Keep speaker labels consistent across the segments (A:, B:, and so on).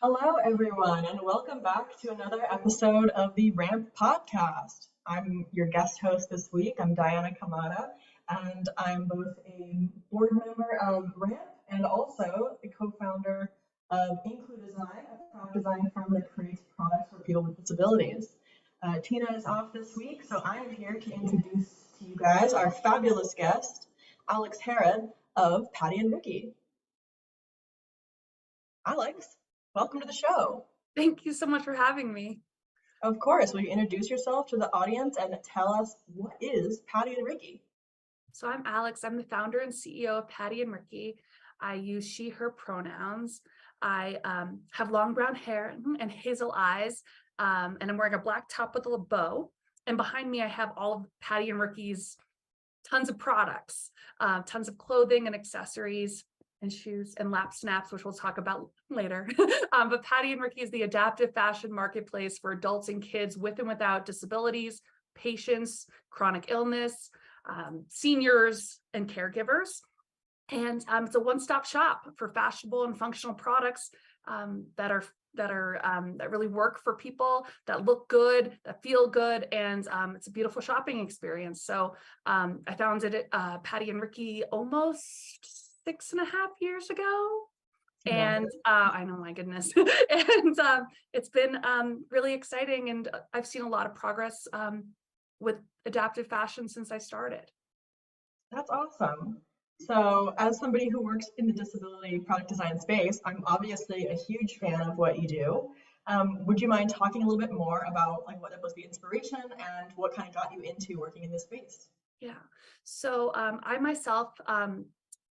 A: Hello, everyone, and welcome back to another episode of the Ramp Podcast. I'm your guest host this week. I'm Diana Kamada, and I'm both a board member of Ramp and also the co-founder of Include Design, a product design firm that creates products for people with disabilities. Tina is off this week, so I am here to introduce to you guys our fabulous guest, Alex Herod of Patti and Ricky. Alex, welcome to the show.
B: Thank you so much for having me.
A: Of course. Will you introduce yourself to the audience and tell us what is Patti and Ricky?
B: So I'm Alex. I'm the founder and CEO of Patti and Ricky. I use she, her pronouns. I have long brown hair and hazel eyes, and I'm wearing a black top with a bow. And behind me, I have all of Patti and Ricky's tons of products, tons of clothing and accessories and shoes and lap snaps, which we'll talk about later. But Patti and Ricky is the adaptive fashion marketplace for adults and kids with and without disabilities, patients, chronic illness, seniors, and caregivers. And it's a one-stop shop for fashionable and functional products that really work for people, that look good, that feel good, and it's a beautiful shopping experience. So I founded Patti and Ricky almost 6.5 years ago. And I know, my goodness. And it's been really exciting. And I've seen a lot of progress with adaptive fashion since I started.
A: That's awesome. So, as somebody who works in the disability product design space, I'm obviously a huge fan of what you do. Would you mind talking a little bit more about what was the inspiration and what kind of got you into working in this space?
B: Yeah. So I myself,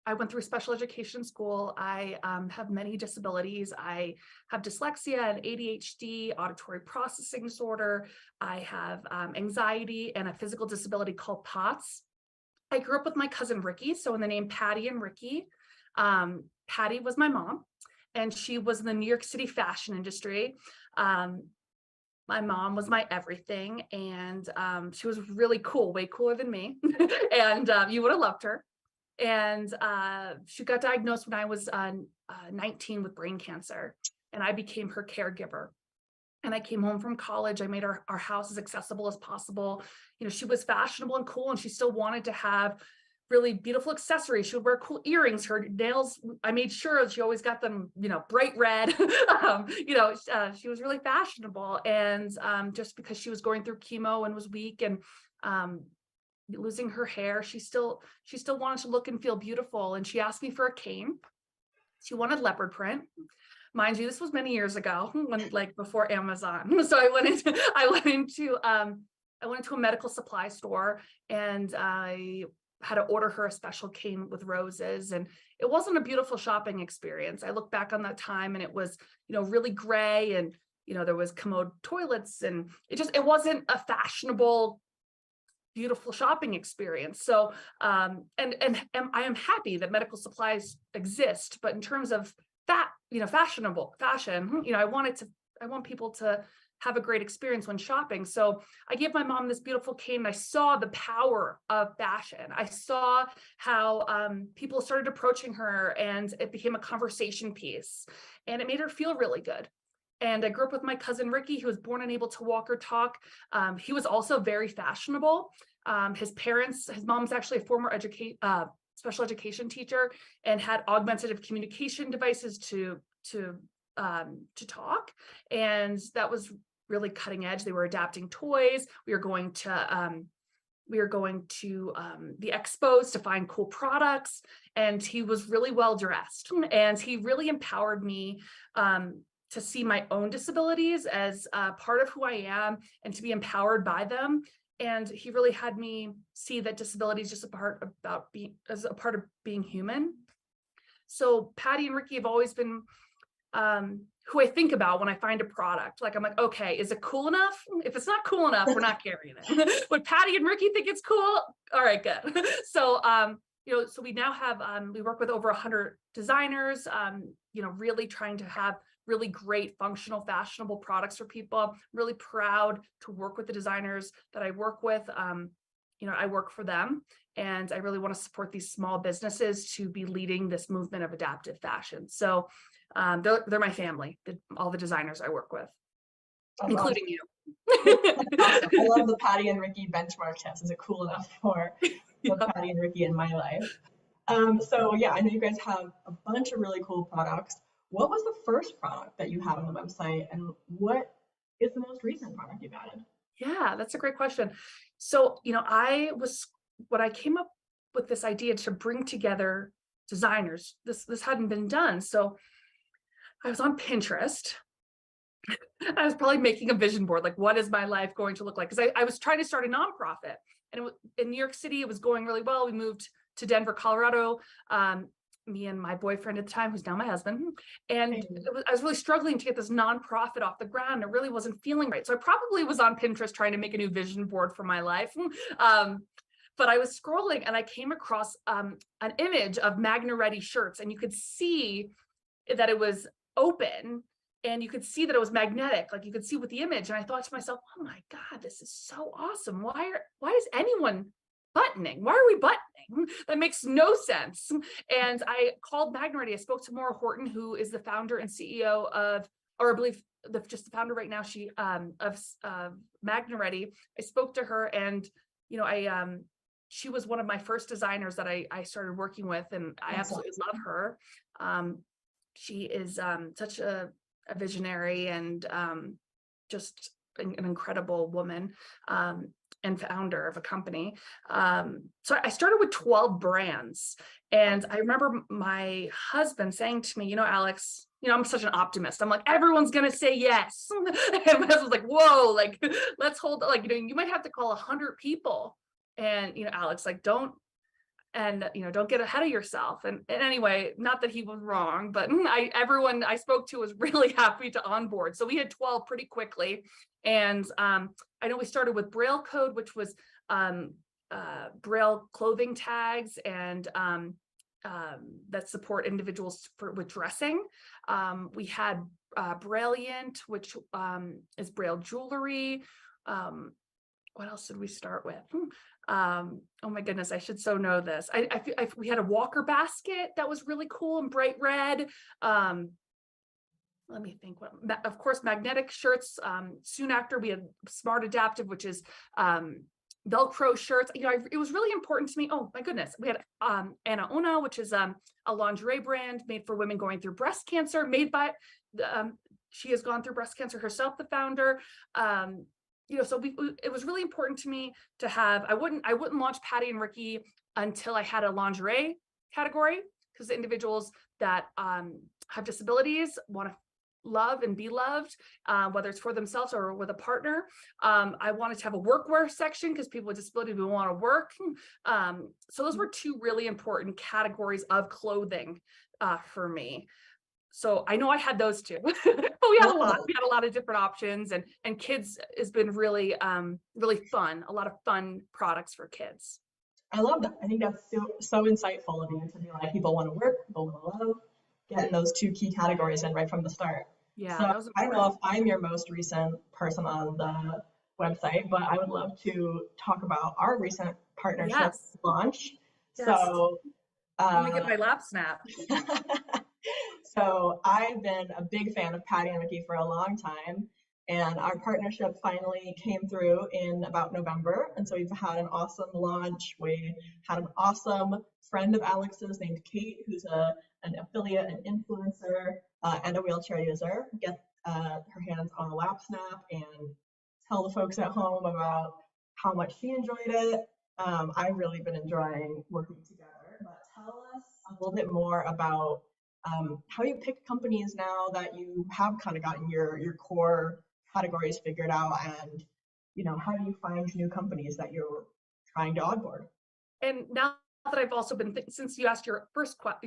B: I went through special education school. I have many disabilities. I have dyslexia and ADHD, auditory processing disorder. I have anxiety and a physical disability called POTS. I grew up with my cousin Ricky, so in the name Patti and Ricky. Patti was my mom, and she was in the New York City fashion industry. My mom was my everything, and she was really cool, way cooler than me, and you would have loved her. And she got diagnosed when I was 19 with brain cancer, and I became her caregiver. And I came home from college. I made our house as accessible as possible. She was fashionable and cool, and she still wanted to have really beautiful accessories. She would wear cool earrings. Her nails, I made sure she always got them, bright red. She was really fashionable. And just because she was going through chemo and was weak and losing her hair, she still wanted to look and feel beautiful. And she asked me for a cane. She wanted leopard print. Mind you, this was many years ago, when before Amazon. So I went into a medical supply store, and I had to order her a special cane with roses, and it wasn't a beautiful shopping experience. I look back on that time, and it was, really gray, and there was commode toilets, and it wasn't a fashionable, beautiful shopping experience. So and I am happy that medical supplies exist, but in terms of that, fashionable fashion, I want people to have a great experience when shopping. So I gave my mom this beautiful cane, and I saw the power of fashion. I saw how people started approaching her, and it became a conversation piece, and it made her feel really good. And I grew up with my cousin Ricky, who was born unable to walk or talk. He was also very fashionable. His mom's actually a former special education teacher, and had augmentative communication devices to talk. And that was really cutting edge. They were adapting toys. We were going to the expos to find cool products, and he was really well dressed, and he really empowered me to see my own disabilities as part of who I am, and to be empowered by them. And he really had me see that disability is just a part of being human. So Patti and Ricky have always been who I think about when I find a product. I'm like, okay, is it cool enough? If it's not cool enough, we're not carrying it. Would Patti and Ricky think it's cool? All right, good. So so we now have we work with over 100 designers, really trying to have really great, functional, fashionable products for people. I'm really proud to work with the designers that I work with. I work for them, and I really want to support these small businesses to be leading this movement of adaptive fashion. So they're my family, all the designers I work with,
A: That's
B: including
A: awesome.
B: you.
A: Awesome. I love the Patty and Ricky benchmark test. Is it cool enough for the
B: Yep.
A: Patty and Ricky in my life? So yeah, I know you guys have a bunch of really cool products. What was the first product that you had on the website, and what is the most recent product you've added?
B: Yeah, that's a great question. So, when I came up with this idea to bring together designers, this hadn't been done. So I was on Pinterest. I was probably making a vision board, like what is my life going to look like? Because I was trying to start a nonprofit, and in New York City, it was going really well. We moved to Denver, Colorado. Me and my boyfriend at the time, who's now my husband, and I was really struggling to get this nonprofit off the ground. It really wasn't feeling right. So I probably was on Pinterest trying to make a new vision board for my life. But I was scrolling and I came across an image of Magna Ready shirts, and you could see that it was open, and you could see that it was magnetic, like you could see with the image. And I thought to myself, oh my God, this is so awesome. Why is anyone buttoning? Why are we buttoning? That makes no sense. And I called Magna Ready. I spoke to Maura Horton, who is the founder and CEO of, or I believe just the founder right now, of Magna Ready. I spoke to her, and she was one of my first designers that I started working with, and I
A: That's
B: absolutely love her. She is such a visionary, and just an incredible woman, and founder of a company. So I started with 12 brands. And I remember my husband saying to me, Alex, I'm such an optimist. I'm like, everyone's going to say yes. And my husband's like, whoa, like, let's hold, like, you might have to call 100 people. And, Alex, like, don't get ahead of yourself. And anyway, not that he was wrong, but everyone I spoke to was really happy to onboard. So we had 12 pretty quickly. And I know we started with Braille code, which was Braille clothing tags, and that support individuals with dressing. We had Brailliant, which is Braille jewelry. What else did we start with? Oh my goodness, I should so know this. We had a walker basket that was really cool and bright red. Let me think. Of course, magnetic shirts. Soon after, we had Smart Adaptive, which is Velcro shirts. It was really important to me. Oh my goodness, we had Anna Ona, which is a lingerie brand made for women going through breast cancer. Made by she has gone through breast cancer herself, the founder. So it was really important to me to have. I wouldn't launch Patti and Ricky until I had a lingerie category, because the individuals that have disabilities want to love and be loved, whether it's for themselves or with a partner. I wanted to have a workwear section because people with disabilities will want to work. So those were two really important categories of clothing for me. So I know I had those two, but we had a lot. We had a lot of different options, and kids has been really, really fun. A lot of fun products for kids.
A: I love that. I think that's so insightful of you to be like, people want to work, people want to love, getting those two key categories in right from the start.
B: Yeah,
A: So
B: that was
A: I don't know
B: important.
A: if I'm your most recent person on the website, but I would love to talk about our recent partnership
B: Yes,
A: launch.
B: yes.
A: So,
B: Let me get
A: uh,
B: my lap snap.
A: so I've been a big fan of Patty and Ricky for a long time, and our partnership finally came through in about November. And so we've had an awesome launch. We had an awesome friend of Alex's named Kate, who's an affiliate and influencer, and a wheelchair user, get her hands on a lap snap and tell the folks at home about how much she enjoyed it. I've really been enjoying working together. But tell us a little bit more about how you pick companies now that you have kind of gotten your core categories figured out, and how do you find new companies that you're trying to onboard?
B: And now that I've also been, since you asked your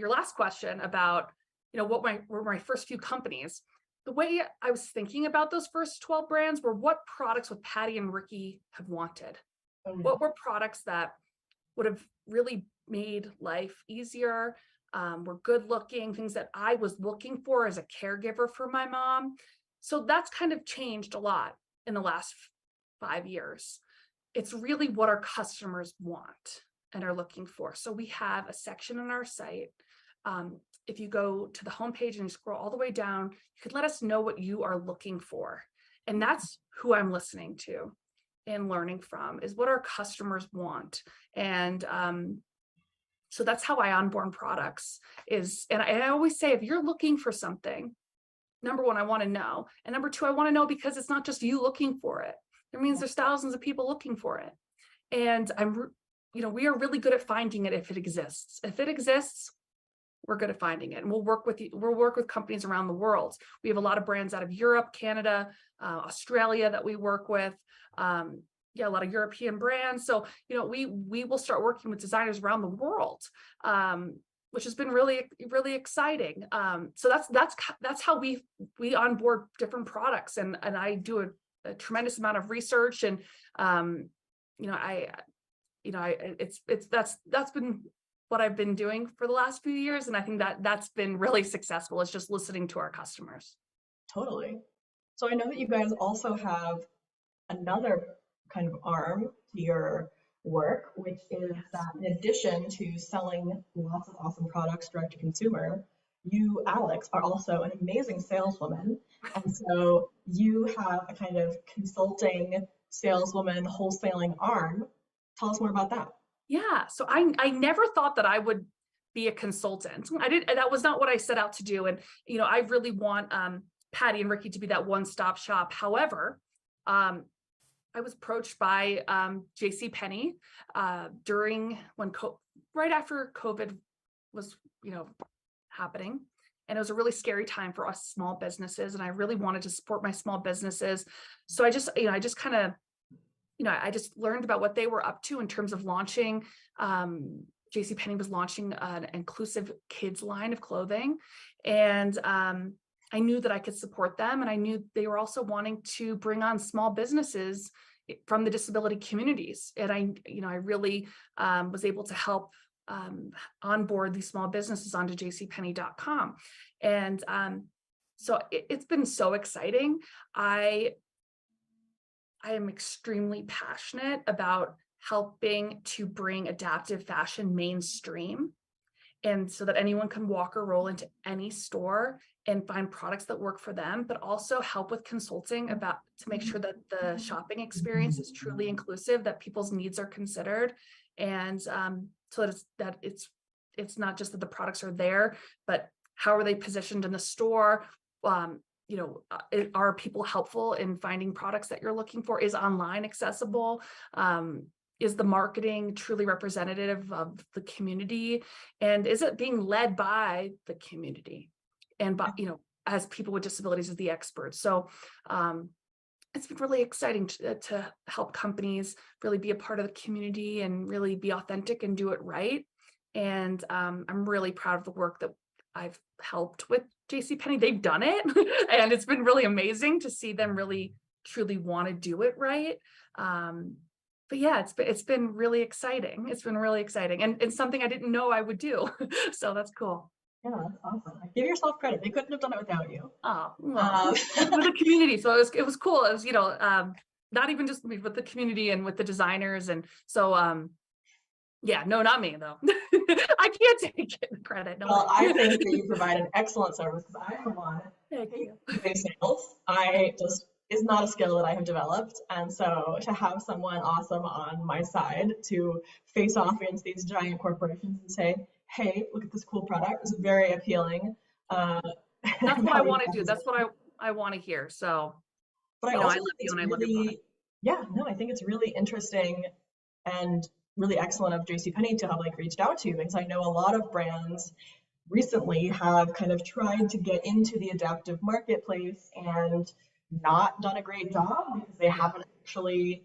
B: last question about, what were my first few companies, the way I was thinking about those first 12 brands were what products would Patty and Ricky have wanted?
A: Oh, yeah.
B: What were products that would have really made life easier, were good looking, things that I was looking for as a caregiver for my mom. So that's kind of changed a lot in the last 5 years. it's really what our customers want and are looking for. So we have a section on our site. If you go to the homepage and you scroll all the way down, you could let us know what you are looking for. And that's who I'm listening to and learning from, is what our customers want. And so that's how I onboard products is, and I always say, if you're looking for something, number one, I want to know. And number two, I want to know because it's not just you looking for it. It means there's thousands of people looking for it. And we are really good at finding it if it exists. If it exists, we're good at finding it. And we'll work with companies around the world. We have a lot of brands out of Europe, Canada, Australia that we work with. A lot of European brands. So, we will start working with designers around the world, which has been really, really exciting. So that's how we onboard different products, and I do a tremendous amount of research, and that's been what I've been doing for the last few years, and I think that's been really successful. It's just listening to our customers.
A: Totally. So I know that you guys also have another kind of arm to your work, which is that in addition to selling lots of awesome products direct to consumer, you, Alex, are also an amazing saleswoman. And so you have a kind of consulting saleswoman wholesaling arm. Tell us more about that.
B: Yeah. So I never thought that I would be a consultant. That was not what I set out to do. And, I really want Patti and Ricky to be that one-stop shop. However, I was approached by JCPenney right after COVID was, happening. And it was a really scary time for us small businesses. And I really wanted to support my small businesses. So I just kind of, I just learned about what they were up to in terms of launching. JCPenney was launching an inclusive kids line of clothing. And I knew that I could support them. And I knew they were also wanting to bring on small businesses from the disability communities. And I really was able to help onboard these small businesses onto jcpenney.com. And so it's been so exciting. I am extremely passionate about helping to bring adaptive fashion mainstream, and so that anyone can walk or roll into any store and find products that work for them, but also help with consulting to make sure that the shopping experience is truly inclusive, that people's needs are considered, and so that it's not just that the products are there, but how are they positioned in the store? Are people helpful in finding products that you're looking for? Is online accessible? Is the marketing truly representative of the community? And is it being led by the community? And by, as people with disabilities as the experts. So it's been really exciting to help companies really be a part of the community and really be authentic and do it right. And I'm really proud of the work that I've helped with JCPenney. They've done it, and it's been really amazing to see them really truly want to do it right. But yeah, it's been really exciting. It's been really exciting, and something I didn't know I would do. So that's cool.
A: Yeah, that's awesome. Give yourself credit. They couldn't have done it without you.
B: Oh, well, with the community. So it was cool. It was, not even just with the community and with the designers. And so, yeah, no, not me though. I can't take the credit. No.
A: Well, I think that you provide an excellent service, because I, for one, hate sales. Is not a skill that I have developed. And so to have someone awesome on my side to face off against these giant corporations and say, hey, look at this cool product, is very appealing.
B: That's what I want to do. That's what I want to hear. So,
A: but I love you and I love your product. Yeah, no, I think it's really interesting and really excellent of JCPenney to have reached out to you, because I know a lot of brands recently have kind of tried to get into the adaptive marketplace and not done a great job because they haven't actually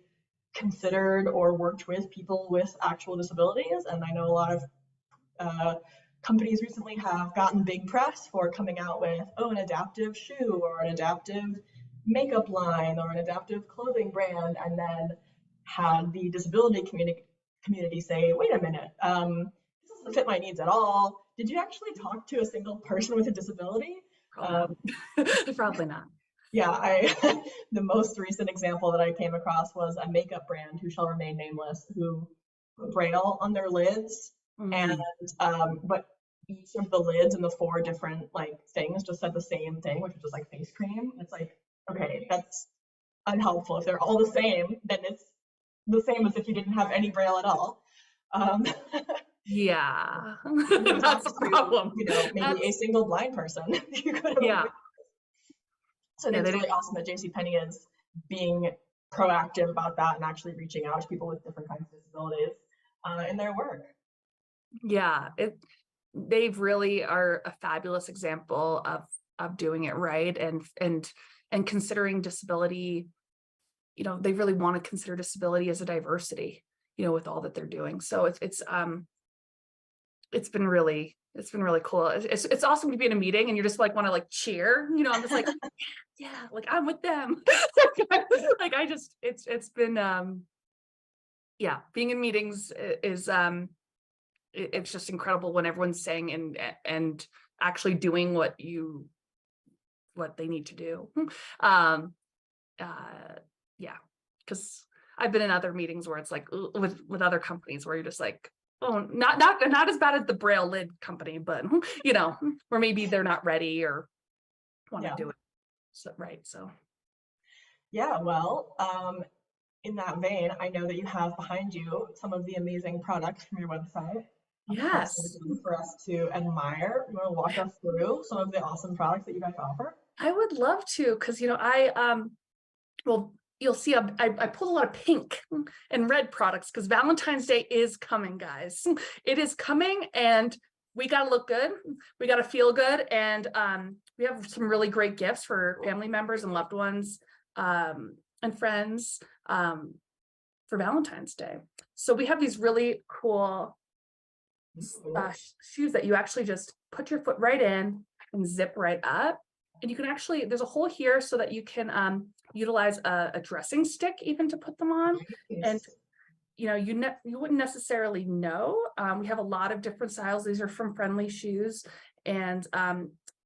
A: considered or worked with people with actual disabilities. And I know a lot of companies recently have gotten big press for coming out with, an adaptive shoe or an adaptive makeup line or an adaptive clothing brand, and then had the disability community say, wait a minute, this doesn't fit my needs at all. Did you actually talk to a single person with a disability?
B: Probably not.
A: Yeah, I the most recent example that I came across was a makeup brand who shall remain nameless, who put Braille on their lids, and
B: Mm,
A: but each of the lids and the four different like things just said the same thing, which was just like face cream. It's like, okay, that's unhelpful. If they're all the same, then it's the same as if you didn't have any Braille at all. Um,
B: yeah,
A: When it
B: that's
A: comes
B: a
A: to,
B: problem.
A: maybe a
B: That's
A: single blind person, you could have
B: yeah,
A: avoided. So I
B: yeah.
A: think
B: They
A: it's really
B: didn't.
A: awesome that JCPenney is being proactive about that and actually reaching out to people with different kinds of disabilities in their work.
B: Yeah, they've really are a fabulous example of doing it right and considering disability. They really want to consider disability as a diversity. With all that they're doing. So it's been really cool. It's awesome to be in a meeting and you're just like want to like cheer. I'm just like, yeah, like I'm with them. Like I just it's been yeah, being in meetings is it's just incredible when everyone's saying and actually doing what they need to do. Um yeah, because I've been in other meetings where it's like with other companies where you're just like, oh, not as bad as the Braille lid company, but where maybe they're not ready or want to
A: Yeah.
B: do it. So right. So
A: Yeah. Well, in that vein, I know that you have behind you some of the amazing products from your website.
B: yes,
A: Personally for us to admire. You want to walk us through some of the awesome products that you guys offer?
B: I would love to because well, you'll see I pulled a lot of pink and red products because Valentine's Day is coming, guys. It is coming and we got to look good. We got to feel good. And we have some really great gifts for family members and loved ones and friends for Valentine's Day. So we have these really cool shoes that you actually just put your foot right in and zip right up. And you can actually, there's a hole here so that you can utilize a dressing stick even to put them on. And
A: Nice.
B: you wouldn't necessarily know. We have a lot of different styles. These are from Friendly Shoes, and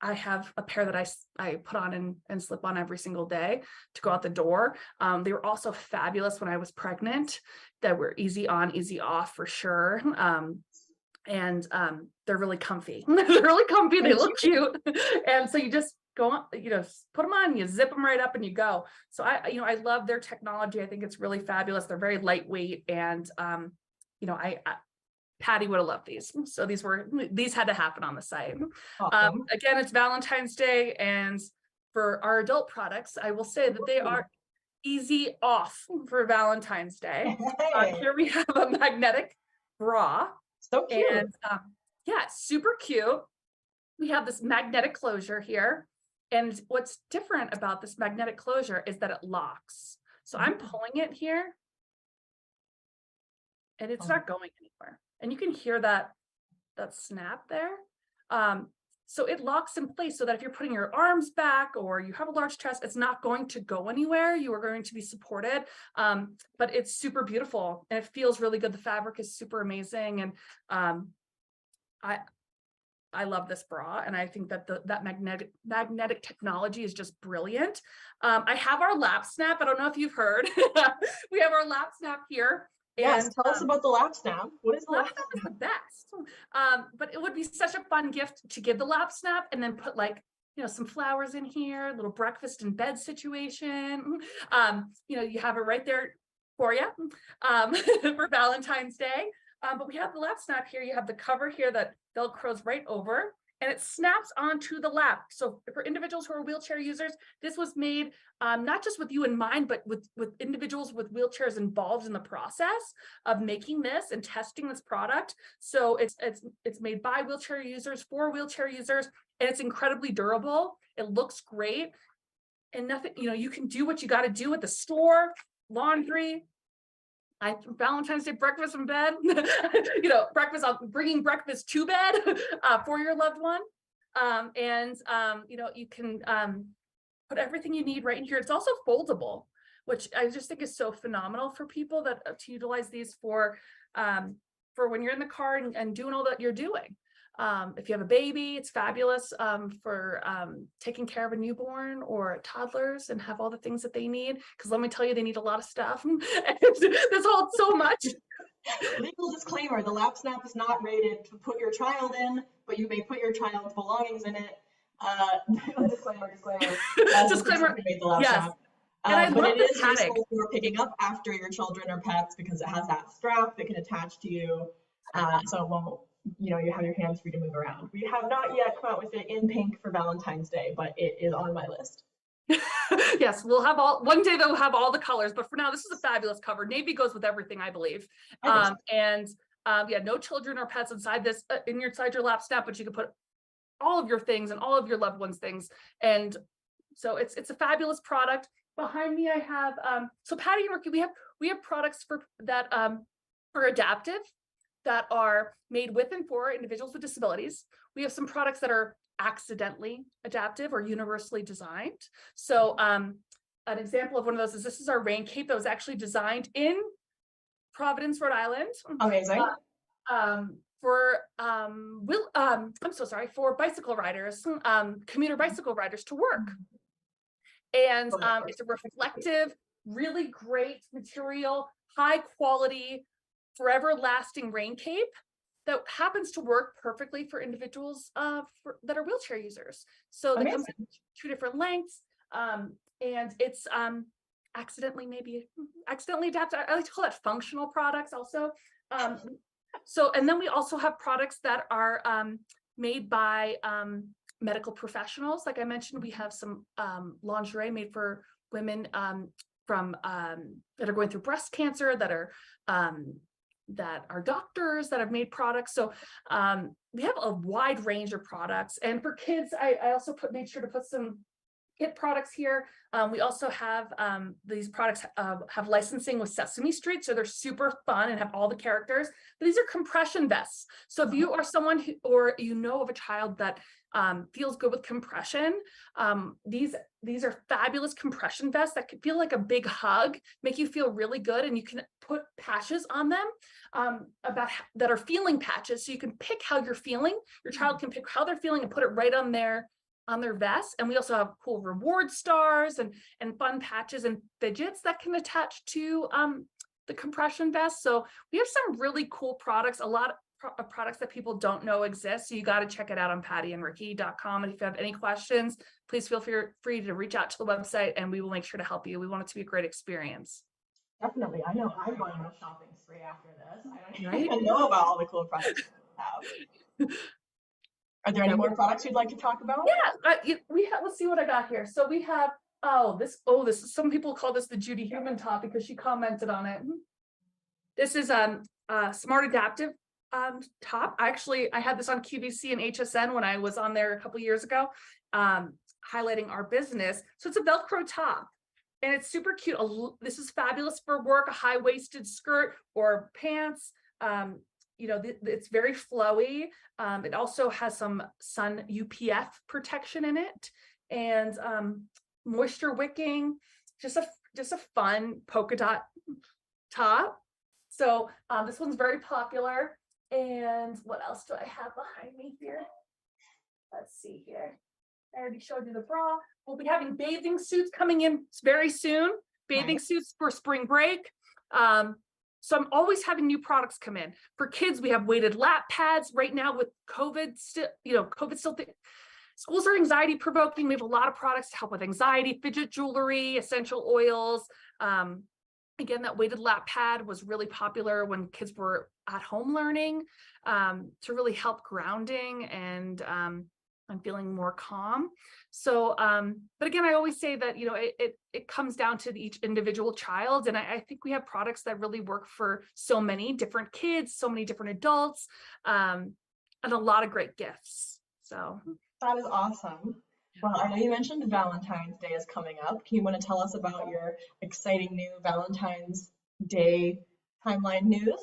B: I have a pair that I put on and slip on every single day to go out the door. They were also fabulous when I was pregnant. That were easy on, easy off for sure. And they're really comfy. They're really comfy. They
A: Thank
B: look
A: you.
B: cute, and so you just go on, put them on, you zip them right up, and you go. So I love their technology. I think it's really fabulous. They're very lightweight, and I Patti would have loved these. So these had to happen on the site.
A: Awesome.
B: Again, it's Valentine's Day, and for our adult products, I will say that they are easy off for Valentine's Day.
A: Hey,
B: Here we have a magnetic bra.
A: so cute.
B: And yeah, super cute. We have this magnetic closure here. And what's different about this magnetic closure is that it locks. So I'm pulling it here and it's not going anywhere. And you can hear that snap there. So it locks in place so that if you're putting your arms back or you have a large chest, it's not going to go anywhere. You are going to be supported. But it's super beautiful and it feels really good. The fabric is super amazing. And I love this bra, and I think that that magnetic technology is just brilliant. I have our lap snap. I don't know if you've heard. We have our lap snap here,
A: Yes,
B: and
A: tell us about the lap snap. What is the
B: lap
A: lap
B: snap is the
A: snap?
B: best. But it would be such a fun gift to give the lap snap, and then put like some flowers in here, a little breakfast in bed situation. You have it right there for you for Valentine's Day. But we have the lap snap here. You have the cover here that Velcros right over, and it snaps onto the lap. So for individuals who are wheelchair users, this was made not just with you in mind, but with individuals with wheelchairs involved in the process of making this and testing this product. So it's made by wheelchair users for wheelchair users, and it's incredibly durable. It looks great, and nothing. You can do what you got to do at the store, laundry. Valentine's Day breakfast in bed, breakfast, bringing breakfast to bed for your loved one. You can put everything you need right in here. It's also foldable, which I just think is so phenomenal for people that to utilize these for when you're in the car and doing all that you're doing. If you have a baby, it's fabulous for taking care of a newborn or toddlers and have all the things that they need. Because let me tell you, they need a lot of stuff. And there's all so much.
A: Legal disclaimer, the lap snap is not rated to put your child in, but you may put your child's belongings in it. Disclaimer, as the person
B: Disclaimer.
A: who made the lap
B: Yes.
A: snap.
B: And I
A: But
B: love
A: it
B: the
A: is
B: padding.
A: useful for picking up after your children or pets because it has that strap that can attach to you. So it won't, you have your hands free to move around. We have not yet come out with it in pink for Valentine's Day, but it is on my list.
B: Yes, one day they'll have all the colors, but for now, this is a fabulous cover. Navy goes with everything, I believe. Yeah, no children or pets inside this, inside your lap snap, but you can put all of your things and all of your loved ones' things. And so it's a fabulous product. Behind me, I have, so Patti and Ricky, we have products that are adaptive, that are made with and for individuals with disabilities. We have some products that are accidentally adaptive or universally designed. So an example of one of those is this is our rain cape that was actually designed in Providence, Rhode Island.
A: Amazing.
B: For bicycle riders, commuter bicycle riders to work. And it's a reflective, really great material, high quality, forever lasting rain cape that happens to work perfectly for individuals that are wheelchair users. So that comes in 2 different lengths, and it's accidentally adapted. I like to call it functional products also. And then we also have products that are made by medical professionals. Like I mentioned, we have some lingerie made for women that are going through breast cancer, that are doctors that have made products. So we have a wide range of products. And for kids, I also made sure to put some kit products here. We also have these products have licensing with Sesame Street, so they're super fun and have all the characters. But these are compression vests. So if you are someone or of a child that feels good with compression, these are fabulous compression vests that can feel like a big hug, make you feel really good, and you can put patches on them that are feeling patches, so you can pick how you're feeling. Your child can pick how they're feeling and put it right on their vest. And we also have cool reward stars and fun patches and fidgets that can attach to the compression vest. So we have some really cool products, a lot of products that people don't know exist. So you got to check it out on pattyandricky.com. And if you have any questions, please feel free to reach out to the website and we will make sure to help you. We want it to be a great experience.
A: Definitely. I know I'm going on a shopping spree after this. I don't even know about all the cool products we have. Are there any more products you'd like to talk about?
B: Yeah, let's see what I got here. So we have, this is, some people call this the Judy Human top because she commented on it. This is a smart adaptive top. I had this on QVC and HSN when I was on there a couple years ago, highlighting our business. So it's a Velcro top. And it's super cute. This is fabulous for work, a high-waisted skirt or pants. It's very flowy. It also has some sun UPF protection in it, and moisture wicking. Just a fun polka dot top. So this one's very popular. And what else do I have behind me here? Let's see here. I already showed you the bra. We'll be having bathing suits coming in very soon. Bathing suits for spring break. So I'm always having new products come in. For kids, we have weighted lap pads right now with COVID still, schools are anxiety provoking. We have a lot of products to help with anxiety, fidget jewelry, essential oils. Again, that weighted lap pad was really popular when kids were at home learning, to really help grounding and feeling more calm. So, but again, I always say that, it comes down to each individual child. And I think we have products that really work for so many different kids, so many different adults, and a lot of great gifts. So
A: that is awesome. Well, I know you mentioned Valentine's Day is coming up. Can you want to tell us about your exciting new Valentine's Day timeline news?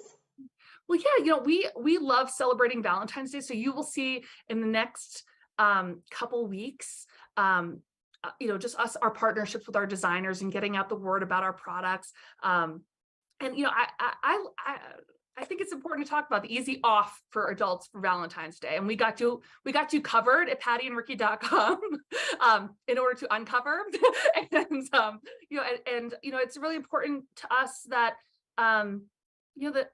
B: Well, yeah, we love celebrating Valentine's Day. So you will see in the next couple weeks, just our partnerships with our designers and getting out the word about our products. I I think it's important to talk about the easy off for adults for Valentine's Day. And we got you covered at pattyandricky.com in order to uncover. And it's really important to us that the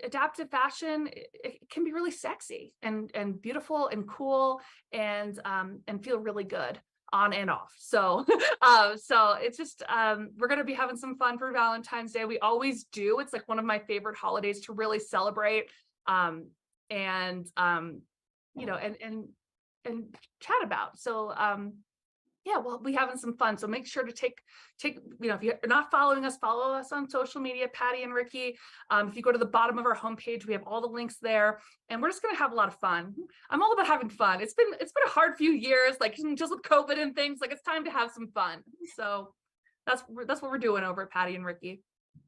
B: adaptive fashion, it can be really sexy and beautiful and cool and feel really good on and off. So so it's just we're going to be having some fun for Valentine's Day. We always do. It's like one of my favorite holidays to really celebrate and chat about. So yeah, we'll be having some fun. So make sure to take, if you're not following us, follow us on social media, Patti and Ricky. If you go to the bottom of our homepage, we have all the links there, and we're just going to have a lot of fun. I'm all about having fun. It's been a hard few years, like just with COVID and things, like it's time to have some fun. So that's what we're doing over at Patti and Ricky.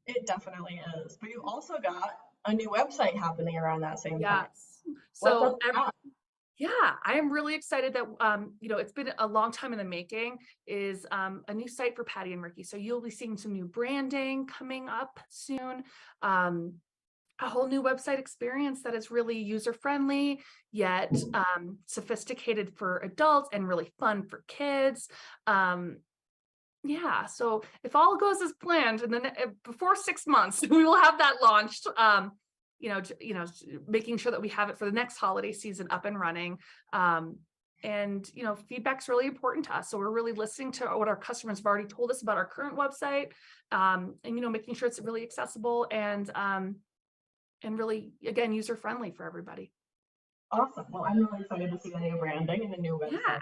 A: It definitely is. But you also got a new website happening around that same time.
B: Yes.
A: What's
B: So
A: up with that?
B: yeah, I am really excited that it's been a long time in the making, is a new site for Patti and Ricky. So you'll be seeing some new branding coming up soon. A whole new website experience that is really user-friendly, yet sophisticated for adults and really fun for kids. Yeah, so if all goes as planned, and then before 6 months, we will have that launched. Making sure that we have it for the next holiday season up and running. Feedback's really important to us. So we're really listening to what our customers have already told us about our current website, making sure it's really accessible and really, again, user-friendly for everybody.
A: Awesome. Well, I'm really excited to see the new branding and the new website.
B: Yeah.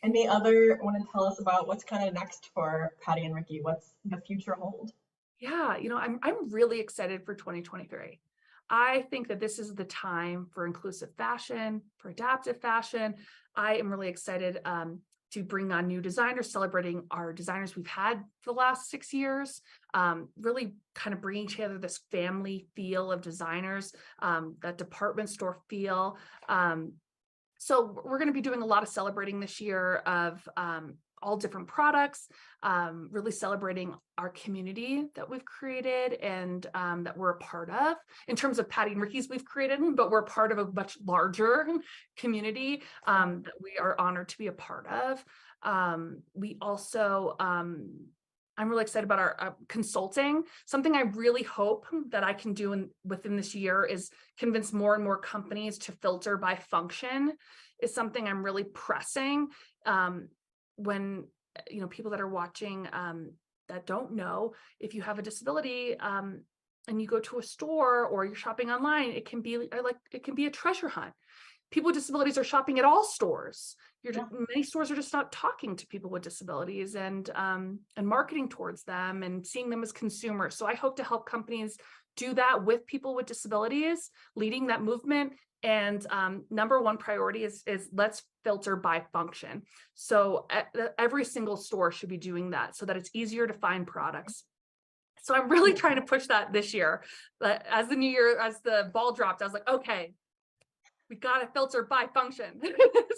A: Any other want to tell us about what's kind of next for Patti and Ricky? What's the future hold?
B: Yeah, I'm really excited for 2023. I think that this is the time for inclusive fashion, for adaptive fashion. I am really excited to bring on new designers, celebrating our designers we've had for the last 6 years, really kind of bringing together this family feel of designers, that department store feel. So we're going to be doing a lot of celebrating this year of all different products, really celebrating our community that we've created and that we're a part of. In terms of Patti and Ricky's we've created, but we're part of a much larger community that we are honored to be a part of. We also, I'm really excited about our consulting. Something I really hope that I can do within this year is convince more and more companies to filter by function, is something I'm really pressing. When people that are watching that don't know, if you have a disability and you go to a store or you're shopping online, it can be a treasure hunt. People with disabilities are shopping at all stores. Many stores are just not talking to people with disabilities and marketing towards them and seeing them as consumers. So I hope to help companies do that with people with disabilities, leading that movement. And number one priority is let's filter by function. So every single store should be doing that so that it's easier to find products. So I'm really trying to push that this year. But as the ball dropped, I was like, okay, we got to filter by function.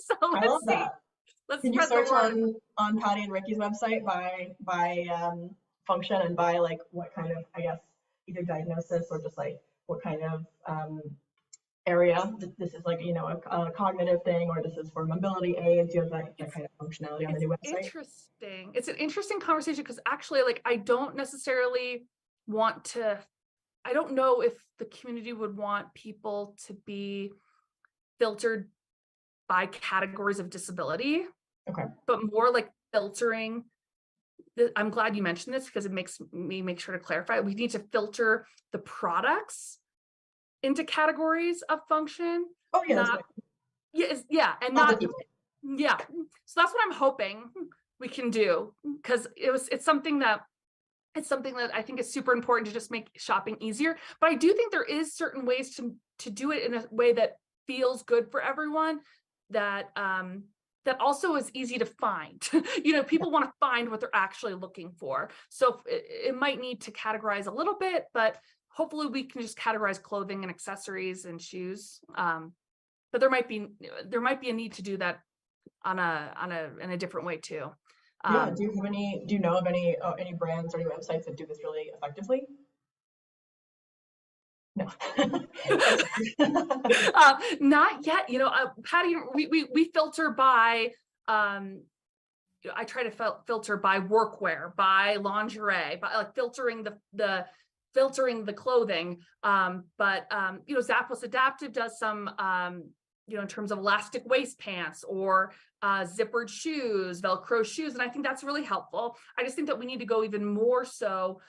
B: So
A: I love that.
B: Let's
A: Can you
B: spread
A: search
B: the word.
A: on Patti and Ricky's website by function and by like what kind of, I guess, either diagnosis or just like what kind of area this is, like, a cognitive thing, or this is for mobility aids? Do you have that kind of functionality on the new website?
B: Interesting. It's an interesting conversation because actually, like, I don't necessarily want to, I don't know if the community would want people to be filtered by categories of disability.
A: Okay.
B: But more like filtering. I'm glad you mentioned this because it makes me make sure to clarify. We need to filter the products into categories of function.
A: Oh yeah,
B: not, and
A: not
B: not
A: the people.
B: yeah. So that's what I'm hoping we can do, because it's something that I think is super important to just make shopping easier. But I do think there is certain ways to do it in a way that feels good for everyone, that that also is easy to find. People want to find what they're actually looking for. So it might need to categorize a little bit, but hopefully we can just categorize clothing and accessories and shoes. But there might be a need to do that in a different way too.
A: Yeah. Do you know of any brands or any websites that do this really effectively? No. That's
B: Not yet. Patty, we filter by, I try to filter by workwear, by lingerie, by like filtering filtering the clothing. Zappos Adaptive does some, in terms of elastic waist pants or zippered shoes, Velcro shoes. And I think that's really helpful. I just think that we need to go even more so,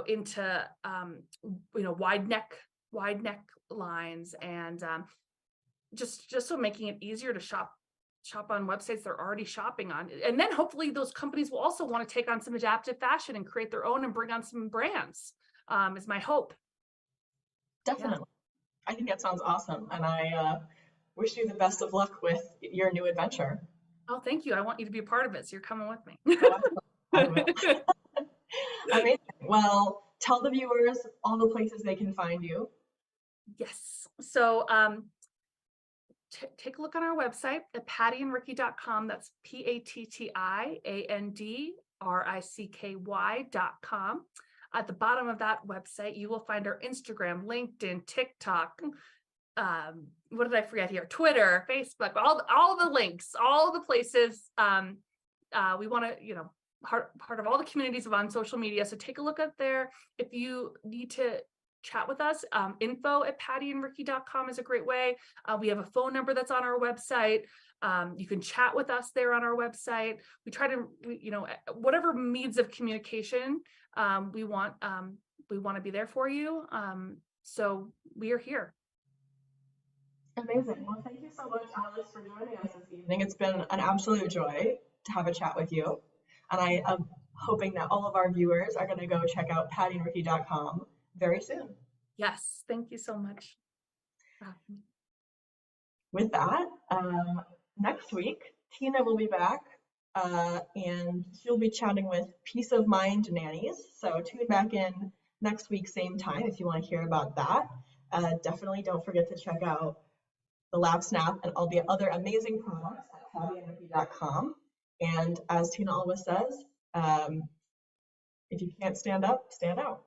B: into, wide neck lines, and just so making it easier to shop on websites they're already shopping on. And then hopefully those companies will also want to take on some adaptive fashion and create their own and bring on some brands, is my hope.
A: definitely. Yeah. I think that sounds awesome. And I wish you the best of luck with your new adventure.
B: Oh, thank you. I want you to be a part of it. So you're coming with me.
A: Oh, I will. Amazing. Well, tell the viewers all the places they can find you.
B: Yes. So take a look on our website at pattyandricky.com. That's PATTIANDRICKY.com. At the bottom of that website, you will find our Instagram, LinkedIn, TikTok. What did I forget here? Twitter, Facebook, all the links, all the places. We want to, part of all the communities on social media. So take a look up there. If you need to chat with us, info@pattyandricky.com is a great way. We have a phone number that's on our website. You can chat with us there on our website. We try to, whatever means of communication, we want to be there for you. So we are here.
A: Amazing. Well, thank you so much, Alice, for joining us this evening. It's been an absolute joy to have a chat with you. And I am hoping that all of our viewers are going to go check out pattyandricky.com very soon.
B: Yes, thank you so much.
A: With that, next week, Tina will be back, and she'll be chatting with Peace of Mind nannies. So tune back in next week, same time, if you want to hear about that. Definitely don't forget to check out the Lab Snap and all the other amazing products at pattyandricky.com. And as Tina always says, if you can't stand up, stand out.